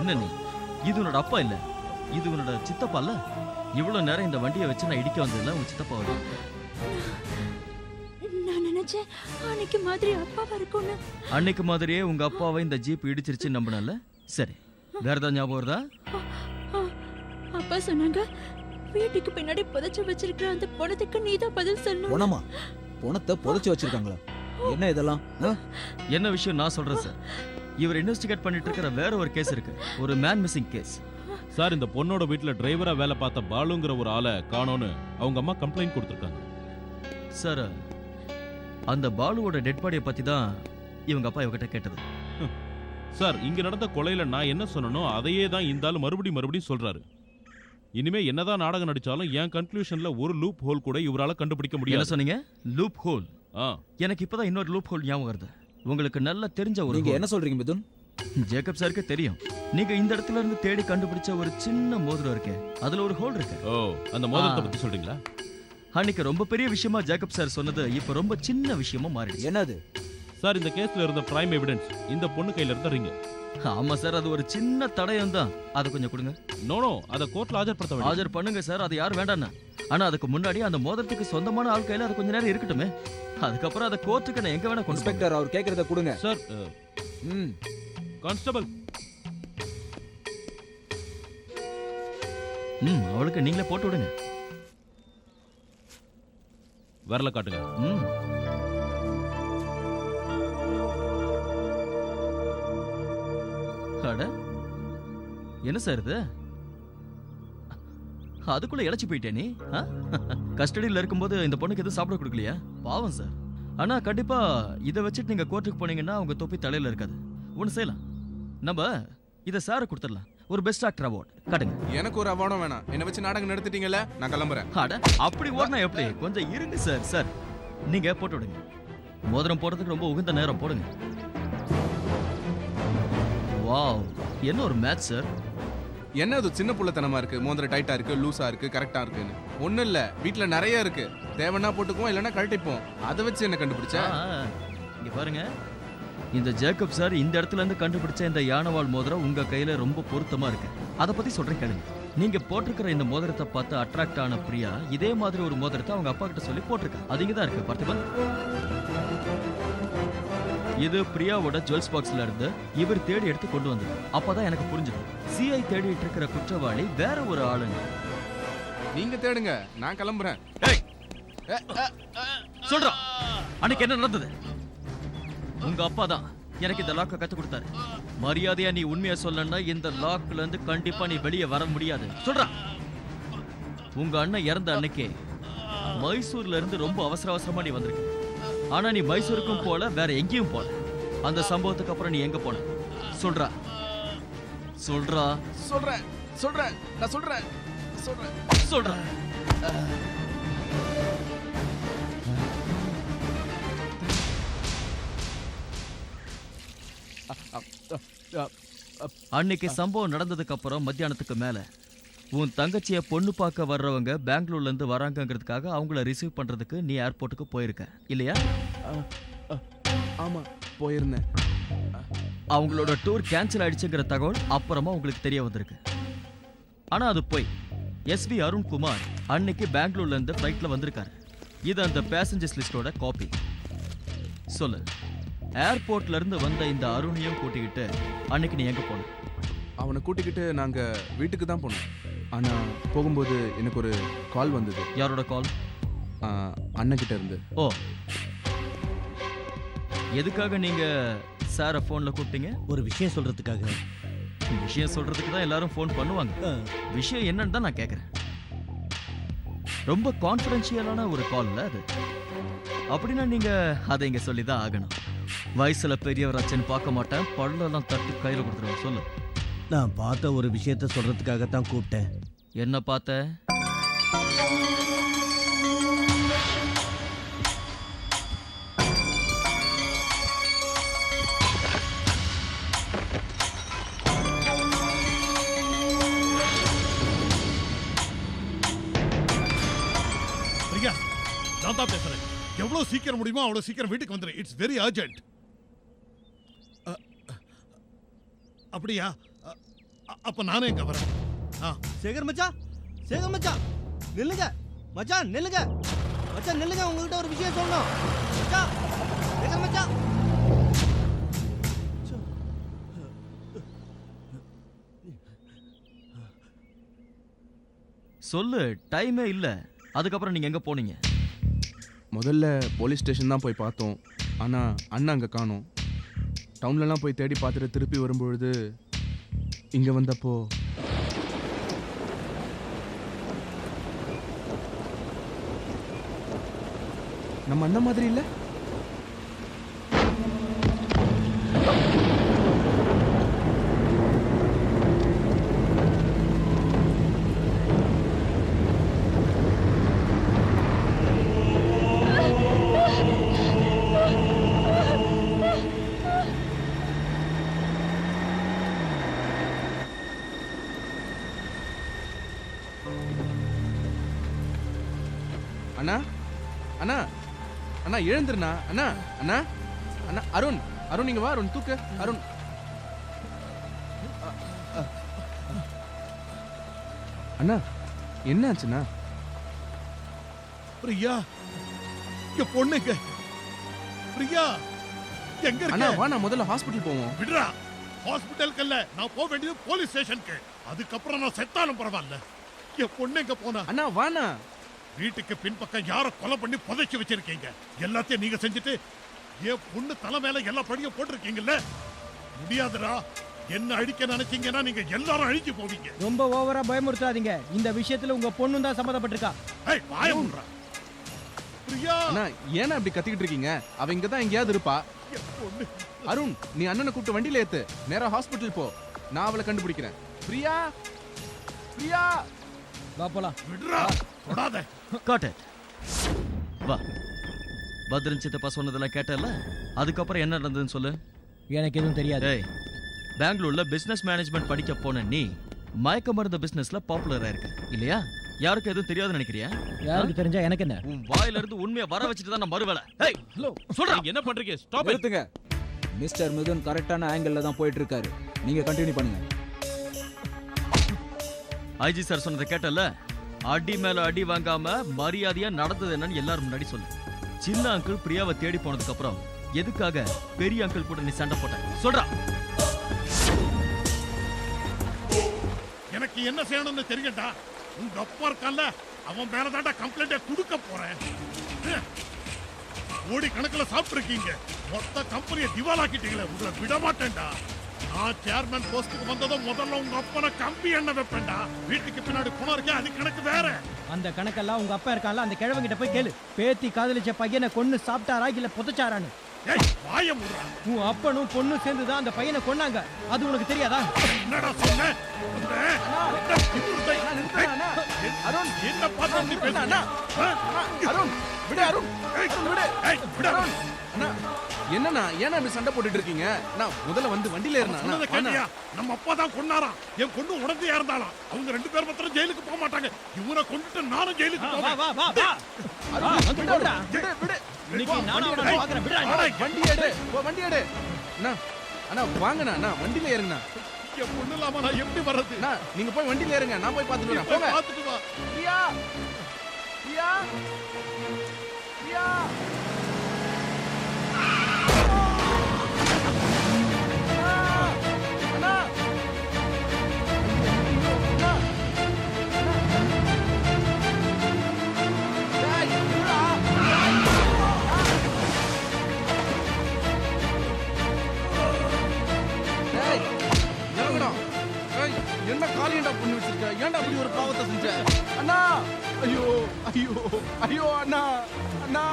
என்ன நீ? இது உன்னோட அப்பா இல்ல, இது உன்னோட சித்தப்பா இல்ல. இவ்வளவு நேரம் இந்த வண்டியை வச்சு நான் இடிக்க வந்ததில்ல உங்க சித்தப்பா. நான் நினைச்சேன் அன்னைக்கு மாதிரி அப்பாவா இருக்கும்னு. அன்னைக்கு மாதிரியே உங்க அப்பாவை இந்த ஜீப் இடிச்சிருச்சு நம்பினல. சரி, வேற ஏதாவது ஞாபகம் வருதா? அப்பா சொன்னாங்க வீட்டுக்கு பின்னாடி புதைச்சு வச்சிருக்கிற அந்த பணத்துக்கு நீதான் பதில் சொல்லணும். பணமா? பணத்தை புதைச்சு வச்சிருக்காங்களா? என்ன இதெல்லாம்? என்ன விஷயம் நான் சொல்றேன் சார். இவர் இன்வெஸ்டிகேட் பண்ணிட்டு இருக்கிற வேற ஒரு கேஸ் இருக்கு, ஒரு மேன் மிஸ்ஸிங் கேஸ். சார், இந்த பொண்ணோட வீட்டுல டிரைவரா வேலை பார்த்த பாலுங்கிற ஒரு ஆளை காணோன்னு அவங்க அம்மா கம்ப்ளைண்ட் கொடுத்துருக்காங்க. சார், அந்த பாலுவோட டெட் பாடியை பத்தி தான் இவங்க அப்பா இவகிட்ட கேட்டது. சார், இங்க நடந்த கொலையில நான் என்ன சொன்னனோ அதையே தான் இந்த ஆளு மறுபடியும் சொல்றாரு. இனிமே என்னதான் நாடகம் நடிச்சாலும் என் கன்க்ளூஷன்ல ஒரு லூப் ஹோல் கூட இவரால கண்டுபிடிக்க முடியாது. என்ன சொன்னீங்க? Loop whole? எனக்கு இப்பதான் இன்னொரு லூப் ஹோல் ஞாபகம் வருது. உங்களுக்கு நல்லா தெரிஞ்ச ஒரு. நீங்க என்ன சொல்றீங்க மிதுன்? ஜேக்கப் சாருக்கு தெரியும். நீங்க இந்த இடத்துல இருந்து தேடி கண்டுபிடிச்ச ஒரு சின்ன மோதிரம் இருக்கு, அதுல ஒரு ஹோல் இருக்கு. ஓ, அந்த மோதிரத்தை பத்தி சொல்றீங்களா? அன்னைக்கு ரொம்ப பெரிய விஷயமா ஜேக்கப் சார் சொன்னது இப்ப ரொம்ப சின்ன விஷயமா மாறிடுச்சு. என்னது சார்? இந்த கேஸ்ல இருந்த பிரைம் எவிடன்ஸ் இந்த பொண்ணு கையில இருந்த ரிங். ஆமா சார், அது ஒரு சின்ன தடயம் தான். அதை கொஞ்சம் கொடுங்க. நோ, அதை கோர்ட்ல ஆஜர்படுத்த வேண்டும். ஆஜர் பண்ணுங்க சார், அது யார் வேண்டாம்னா. ஆனா அதுக்கு முன்னாடி அந்த மோதிரத்துக்கு சொந்தமான ஆள் கையில அது கொஞ்ச நேரம் இருக்கட்டுமே. அதுக்கப்புறம் அதை கோர்ட்டுக்கு நான் எங்க வேணா கொண்டு. இன்ஸ்பெக்டர், அவர் கேக்குறத கொடுங்க சார். கான்ஸ்டபிள். அவளுக்கு நீங்களே போட்டு விடுங்க. வரல காட்டுங்க. என்ன சார் இது? அதுக்குள்ள இழைச்சி போயிட்டே நீ. கஸ்டடியில் இருக்கும்போது இந்த பொண்ணுக்கு எதுவும் சாப்பிட கொடுக்கலையா? பாவம் சார். ஆனா கண்டிப்பா இதை வச்சுட்டு நீங்க கோர்ட்டுக்கு போனீங்கன்னா உங்க தொப்பி தலையில இருக்காது. ஒண்ணு செய்யலாம், நம்ம இதை சார கொடுத்துடலாம். ஒரு பெஸ்ட் ஆக்டர் அவார்ட் காட்டுங்க. எனக்கு ஒரு அவார்டும் வேணாம். என்ன வச்சு நாடகம் நடத்திட்டீங்கல்ல, நான் கிளம்புறேன். அப்படி ஓடனா எப்படி? கொஞ்சம் இருங்க சார். சார், நீங்க போட்டு விடுங்க. மோதிரம் போடுறதுக்கு ரொம்ப உகந்த நேரம், போடுங்க. வாவ், என்ன ஒரு மேட்ச் சார். என்ன அது சின்ன புள்ளத்தனமா இருக்கு? மோதிரம் டைட்டா இருக்கு, லூசா இருக்கு, கரெக்டா இருக்குன்னு ஒண்ணும் இல்ல. வீட்டுல நிறைய இருக்கு, தேவைன்னா போட்டுக்குவோம், இல்லைன்னா கழட்டிப்போம். அதை வச்சு என்ன கண்டுபிடிச்சா? இங்க பாருங்க, இந்த ஜேக்கப் சார் இந்த இடத்துல இருந்து கண்டுபிடிச்ச இந்த யானவால் மோதிரம் உங்க கையில ரொம்ப பொருத்தமா இருக்கு. அதை பத்தி சொல்றேன் கேளுங்க. நீங்க போட்டிருக்கிற இந்த மோதிரத்தை பார்த்து அட்ராக்ட் ஆன பிரியா இதே மாதிரி ஒரு மோதிரத்தை அவங்க அப்பா கிட்ட சொல்லி போட்டிருக்கா. அது இங்கதான் இருக்கு, பார்த்திபன். இது பிரியாவோட ஜுவல்ஸ் பாக்ஸ்ல இருந்து இவர் தேடி எடுத்து கொண்டு வந்தது. அப்பதான் எனக்கு புரிஞ்சது, சிஐ தேடிட்டு இருக்கிற குற்றவாளி வேற ஒரு ஆளுங்க. நீங்க தேடுங்க, நான் கிளம்புறேன். சொல்றா, அன்னைக்கு என்ன நடந்தது? உங்க அப்பா தான் எனக்கு இந்த லாக்க கத்து கொடுத்தாரு. மரியாதையா நீ உண்மையா சொல்லணும்னா இந்த லாக்ல இருந்து கண்டிப்பா நீ வெளியே வர முடியாது. சொல்றா. உங்க அண்ணன் இறந்த அன்னைக்கே மைசூர்ல இருந்து ரொம்ப அவசரமா நீ வந்திருக்க. ஆனா நீ மைசூருக்கும் போல, வேற எங்கேயும் போல. அந்த சம்பவத்துக்கு அப்புறம் நீ எங்க போன? சொல்றா. சொல்றா. சொல்றேன் சொல்றேன் நான் சொல்றேன் சொல்றேன் சொல்றேன். அன்னைக்கு சம்பவம் நடந்ததுக்கு அப்புறம் மத்தியானத்துக்கு மேல உன் தங்கச்சிய பொண்ணு பார்க்க வர்றவங்க பெங்களூர்ல இருந்து வராங்கிறதுக்காக அவங்கள ரிசீவ் பண்றதுக்கு நீ ஏர்போர்ட்டுக்கு போயிருக்க இல்லையா? ஆமா, போயிருந்தேன். அவங்களோட டூர் கேன்சல் ஆயிடுச்சுங்கிற தகவல் அப்புறமா உங்களுக்கு தெரிய வந்திருக்கு. ஆனா அது போய் எஸ்வி அருண்குமார் அன்னைக்கு பெங்களூர்ல இருந்து ஃபிளைட்ல வந்திருக்காரு. இது அந்த பேசஞ்சர்ஸ் லிஸ்டோட காப்பி. சொல்லு, ஏர்போர்ட்ல இருந்து வந்த இந்த அருணையும் கூட்டிக்கிட்டு அன்னைக்கு நீ எங்க போன? அவனை கூட்டிக்கிட்டு நாங்க வீட்டுக்கு தான் போனோம். ஆனா போகும்போது எனக்கு ஒரு கால் வந்தது. யாரோட கால்? அண்ணன்கிட்ட இருந்து. ஓ, எதுக்காக நீங்க சார போன்ல கூப்பிட்டீங்க? ஒரு விஷயம் சொல்றதுக்காக. விஷயம் சொல்றதுக்கு தான் எல்லாரும் போன் பண்ணுவாங்க. விஷயம் என்னன்னு தான் நான் கேக்குறேன். ரொம்ப கான்ஃபிடென்ஷியலான ஒரு கால்ல அது. அப்படின்னா நீங்க அதை இங்க சொல்லிதான் ஆகணும். வயசுல பெரியவராச்சன்னு பார்க்க மாட்டேன், பல்லெல்லாம் தட்டி கையில கொடுத்துருவேன். சொல்லு. நான் பார்த்த ஒரு விஷயத்த சொல்றதுக்காகத்தான் கூப்பிட்டேன். என்ன பார்த்த? பிரியா, நான் தான் பேசுறேன். எவ்வளவு சீக்கிரம் முடியுமோ அவ்வளவு சீக்கிரம் வீட்டுக்கு வந்துரு. It's very urgent. அப்படியா? அப்ப நானே எங்க வரேன். சேகர் மச்சான், சேகர் மச்சான், நில்லுங்க மச்சான், நில்லுங்க மச்சான், நில்லுங்க. உங்ககிட்ட ஒரு விஷயம் சொல்லணும் மச்சான். சேகர் மச்சான். சொல்லு, டைமே இல்ல. அதுக்கப்புறம் நீங்க எங்க போனீங்க? முதல்ல போலீஸ் ஸ்டேஷன் தான் போய் பார்த்தோம். ஆனா அண்ணா அங்க காணோம். டவுன்லலாம் போய் தேடி பார்த்துட்டு திருப்பி வரும்பொழுது இங்க வந்தப்போ நம்ம அண்ணன் மாதிரி இல்ல. அண்ணா அண்ணா அண்ணா எழுந்துருண்ணா. அண்ணா அண்ணா அண்ணா அருண், அருண் இங்க வா. அருண் தூக்கு. அருண் அண்ணா என்ன ஆச்சுண்ணா? பிரியா, என் பொண்ணுங்க. பிரியா எங்க அண்ணா இருக்க? வா, நான் முதல்ல ஹாஸ்பிட்டல் போவோம். விடுறா. ஹாஸ்பிட்டலுக்கு இல்ல, நான் போக வேண்டியது போலீஸ் ஸ்டேஷனுக்கு. அதுக்கப்புறம் நான் செத்தாலும் பரவாயில்ல. என் பொண்ணு எங்க போனா? அண்ணா வாண்ணா. வீட்டுக்கு பின்பக்கம் யார கொலை பண்ணி புதைச்சு வச்சிருக்கீங்க. எல்லாத்தையும் நீங்க செஞ்சுட்டு என் பொண்ணு தலை மேல எல்லா படியும் போட்டிருக்கீங்கல்ல. முடியாதுடா. என்ன அழிக்க நினைச்சீங்கன்னா நீங்க எல்லாரும் அழிச்சு போவீங்க. ரொம்ப ஓவரா பயமுறுத்தாதீங்க. இந்த விஷயத்துல உங்க பொண்ணு தான் சம்மந்தப்பட்டிருக்கா. ஏய் வாய மூடுடா. பிரியா, அண்ணா ஏன்னா இப்படி கத்திக்கிட்டு இருக்கீங்க? அவ இங்க தான் எங்கேயாவது இருப்பா. என் பொண்ணு. அருண், நீ அண்ணனை கூப்பிட்டு வண்டியில ஏத்து. நேரா ஹாஸ்பிட்டல் போ. நான் அவளை கண்டுபிடிக்கிறேன். பிரியா, பிரியா. வா போலாம். விடுறா. தொடாத. Got it. வா. பத்ரன் சித்தப்பா சொன்னதெல்லாம் கேட்டல. அதுக்கப்புறம் என்ன நடந்ததுன்னு சொல்லு. எனக்கு எதுவும் தெரியாது. ஏய், பெங்களூர்ல பிசினஸ் மேனேஜ்மெண்ட் படிக்க போன நீ மயக்க மருந்து பிசினஸ்ல பாப்புலரா இருக்க இல்லையா? யாருக்கும் எதுவும் தெரியாதுன்னு நினைக்கிறியா? யாருக்கு தெரிஞ்சா எனக்கு என்ன? உன் வாயில இருந்து உண்மையை வர வச்சுட்டு தான் நான் மறுவேளை. ஏய், ஹலோ, சொல்றா. நீங்க என்ன பண்றீங்க? ஸ்டாப். நிறுத்துங்க. மிஸ்டர் மிதுன் கரெக்டான ஆங்கிள் தான் போயிட்டு இருக்காரு. நீங்க கண்டினியூ பண்ணுங்க. ஐஜி சார் சொன்னதை கேட்டல. அடி மேல அடி வாங்காம மரியாதையா நடந்தது என்னன்னு எல்லாரும் முன்னாடி சொல்லு. சின்ன அங்கிள் பிரியாவை தேடி போனதுக்கு அப்புறம் எதுக்காக பெரிய அங்கிள் கூட நீ சண்டை போட்ட? சொல்றா. எனக்கு என்ன செய்யணும்னு தெரியும்டா. உங்க அப்பா இருக்கான்ல, அவன் மேல தாண்டா கம்ப்ளைண்ட் கொடுக்க போறேன். கோடி கணக்குல சாப்பிட்டுருக்கீங்க. மொத்த கம்பெனியை திவாலாக்கிட்டீங்களே. உங்களை விட மாட்டேன்டா. நான் சேர்மன் போஸ்டுக்கு வந்ததும் முதல்ல உங்க அப்பனை கம்பி எண்ணெய் வைப்பேன்டா. வீட்டுக்கு பின்னாடி போனா இருக்கேன், அது கணக்கு வேற. அந்த கணக்கெல்லாம் உங்க அப்பா இருக்கான்ல, அந்த கிழவங்கிட்ட போய் கேளு. பேத்தி காதலிச்ச பையனை கொன்னு சாப்பிட்டாரா இல்ல புதைச்சாரான்னு. ஏய் வாய மூடுடா. உன் அப்பனும் பொண்ணும் சேர்ந்து தான் அந்த பையனை கொன்னாங்க. அது உனக்கு தெரியாதா? என்னடா சொன்ன? அருண், என்ன பார்த்து நீ பேசுற? அண்ணா, அருண் விடு. அருண் விடு. ஏய் விடு. அருண், அண்ணா என்னண்ணா ஏன்னா இப்படி சண்டை போட்டுட்டு இருக்கீங்க? நான் முதல்ல வந்து வண்டியில ஏறினா. சொன்னதை கேட்டியா? நம்ம அப்பா தான் கொன்னாராம். என் பொண்ணு உடந்தையா இருந்தாலும் அவங்க 2 பேர் மாத்திரம் ஜெயிலுக்கு போக மாட்டாங்க. இவரை கொண்டுட்டு நானும் ஜெயிலுக்கு வா போவேன். வா வா வா. வந்து போடா. விடு விடு. இன்னைக்கு நானும் அவனை பார்க்கறேன். விடுடா. வண்டி எடு. வண்டி எடு. அண்ணா அண்ணா வாங்கண்ணா. அண்ணா வண்டியில ஏறுங்கண்ணா. என் பொண்ணு இல்லாம நான் எப்படி வர்றது? அண்ணா நீங்க போய் வண்டியில ஏறுங்க. நான் போய் பார்த்துட்டு வரேன். போங்க. பார்த்துட்டு வா. பிரியா, பிரியா, பிரியா. அண்ணா, அண்ணா. அண்ணா. டேய், இருடா. டேய், இறங்குடா. ஏய், என்ன காரியம்டா பண்ணி வச்சிருக்க? ஏன்டா அப்படி ஒரு பாவத்தை செஞ்ச? அண்ணா, ஐயோ ஐயோ ஐயோ அண்ணா, அண்ணா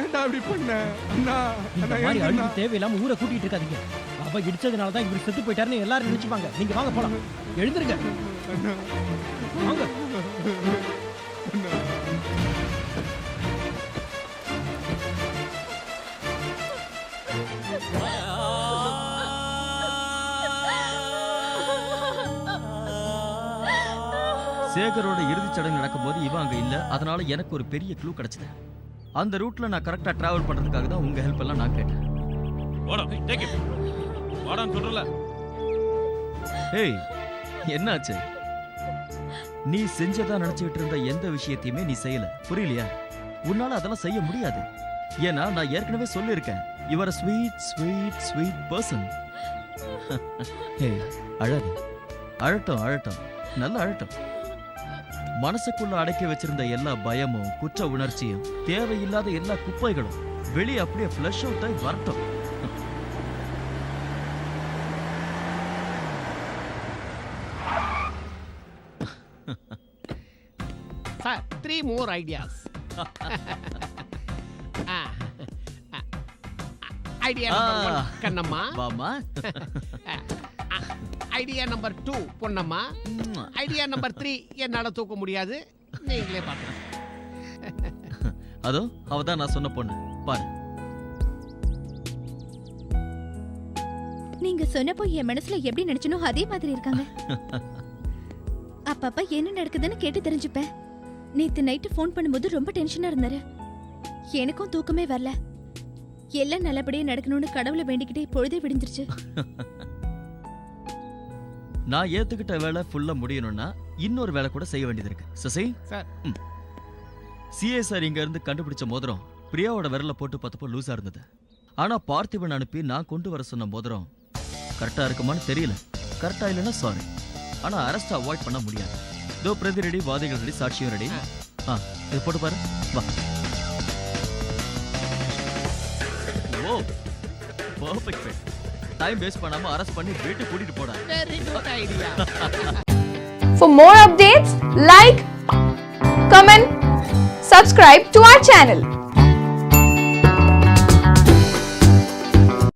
ஏன்டா அப்படி பண்ண? அண்ணா, இந்த அண்ணா மாதிரி ஏன்டா? அழுது தேவையில்லாம ஊரை கூட்டிட்டு இருக்காதீங்க. அவ இடிச்சதுனால தான் இவர் செத்து போயிட்டாருன்னு எல்லாரும் நினைச்சுப்பாங்க. நீங்க வாங்க போலாம். எழுந்திருங்க. வாங்க. சேகரோட இறுதிச் சடங்கு நடக்கும்போது இவன் அங்க இல்ல. அதனால எனக்கு ஒரு பெரிய க்ளூ கிடைச்சது. அந்த ரூட்ல நான் கரெக்டா டிராவல் பண்றதுக்காக தான் உங்க ஹெல்ப் எல்லாம் நான் கேட்டேன். வாடா, டேக் இட். வாடான்னு சொல்றல. ஏய் என்னாச்சு? நீ செஞ்சதா நினைச்சுக்கிட்டு இருந்த எந்த விஷயத்தையுமே நீ செய்யல, புரியலையா? உன்னால அதெல்லாம் செய்ய முடியாது. ஏன்னா நான் ஏற்கனவே சொல்லியிருக்கேன், you are a sweet sweet sweet person. ஏய் அழாது, அழட்டும் அழட்டும், நல்லா அழட்டும். மனசுக்குள்ள அடக்கி வச்சிருந்த எல்லா பயமும் குற்ற உணர்ச்சியும் தேவையில்லாத எல்லா குப்பைகளும் வெளியே அப்படியே ஃப்ளஷ் அவுட் ஆகி வரட்டும். Sir, 3 more ideas. Idea number 1, Kannamma. வாமா. Idea number 2, Ponnamma. Idea number 3, என்னால தூக்க முடியாது, நீங்களே பாருங்க. அதோ அவதான் நான் சொன்ன பொண்ணு, பாரு. நீங்க சொன்னப்போ என் மனசுல எப்படி நினைச்சனோ அதே மாதிரி இருக்காங்க. அப்பப்ப என்ன நடக்குதுன்னு கேட்டு தெரிஞ்சுப்பேன். நேத்து நைட்டு ஃபோன் பண்ணும்போது ரொம்ப டென்ஷனா இருந்தாரு. எனக்கும் தூக்கமே வரல. எல்லாம் நல்லபடியா நடக்கணும்னு கடவுளை வேண்டிக்கிட்டே பொழுதே விடிஞ்சிருச்சு. நான் ஏத்துக்கிட்ட வேலை ஃபுல்லா முடியணும்னா இன்னொரு வேலை கூட செய்ய வேண்டியது இருக்கு. சசி சார், சிஏ சார் இங்க இருந்து கண்டுபிடிச்ச மோதிரம் பிரியாவோட விரல போட்டு பார்த்தப்போ லூசா இருந்தது. ஆனா பார்த்திபன் அனுப்பி நான் கொண்டு வர சொன்ன மோதிரம் கரெக்டா இருக்குமான்னு தெரியல. கரெக்டா இல்லைன்னா சாரி, ஆனா அரெஸ்ட் அவாய்ட் பண்ண முடியாது. இதோ பிரதி ரெடி, வாதிகள் ரெடி, சாட்சியும் ரெடி. இது போட்டு பாரு, வா. ஓ பர்ஃபெக்ட் ஃபிட். டைம் வேஸ்ட் பண்ணாம அரெஸ்ட் பண்ணி வீட்டுக்கு கூட்டிட்டு போடா. very good idea. For more updates, like, comment, subscribe to our channel.